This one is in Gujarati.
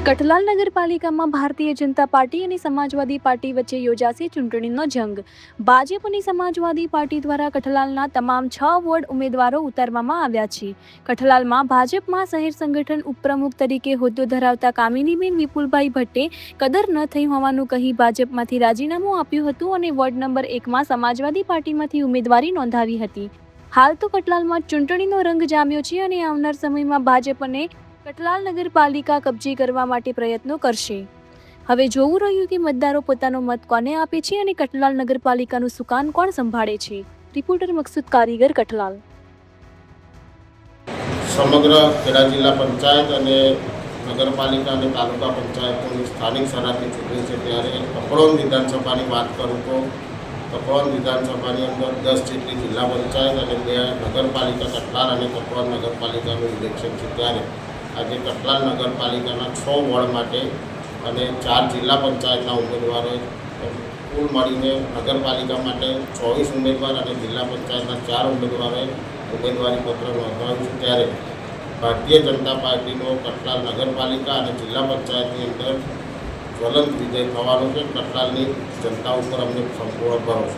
કઠલાલ નગરપાલિકામાં ભારતીય જનતા પાર્ટી અને સમાજવાદી પાર્ટી વચ્ચે યોજાશે ચૂંટણીનો જંગ। ભાજપ અને સમાજવાદી પાર્ટી દ્વારા કઠલાલના તમામ 6 વોર્ડ ઉમેદવારો ઉતારવામાં આવ્યા છે। કઠલાલમાં ભાજપમાં શહેર સંગઠન ઉપપ્રમુખ તરીકે હોદ્દો ધરાવતા કામિનીબેન વિપુલભાઈ ભટ્ટે કદર ન થઈ હોવાનું કહી ભાજપમાંથી રાજીનામું આપ્યું હતું અને વોર્ડ નંબર 1માં સમાજવાદી પાર્ટીમાંથી ઉમેદવારી નોંધાવી હતી। હાલ તો કઠલાલમાં ચૂંટણીનો રંગ જામ્યો છે અને આવનાર સમયમાં ભાજપ અને કઠલાલ નગરપાલિકા કબજે કરવા માટે પ્રયત્નો કરશે। હવે જોવું રહ્યું કે મતદારો પોતાનો મત કોને આપે છે અને કઠલાલ નગરપાલિકાનું સુકાન કોણ સંભાળે છે। રિપોર્ટર મકસૂદ કારીગર, કઠલાલ। સમગ્ર ખેડા જિલ્લા પંચાયત અને નગરપાલિકા અને તાલુકા પંચાયતોની સ્થાનિક સ્વરાજની ચૂંટણી છે ત્યારે કપડોન વિધાનસભાની વાત કરું તો કપડોન વિધાનસભાની અંદર 10 જેટલી જિલ્લા પંચાયત અને 2 નગરપાલિકા કઠલાલ અને કપડોન નગરપાલિકાનું ઇલેક્શન છે ત્યારે આજે કઠલાલ નગરપાલિકાના 6 વોર્ડ માટે અને 4 જિલ્લા પંચાયતના ઉમેદવારોએ કુલ મળીને નગરપાલિકા માટે 24 ઉમેદવાર અને જિલ્લા પંચાયતના 4 ઉમેદવારોએ ઉમેદવારી પત્ર નોંધાવ્યું છે ત્યારે ભારતીય જનતા પાર્ટીનો કઠલાલ નગરપાલિકા અને જિલ્લા પંચાયતની અંદર જ્વલંત વિજય થવાનો છે। કઠલાલની જનતા ઉપર અમને સંપૂર્ણ ભરોસો।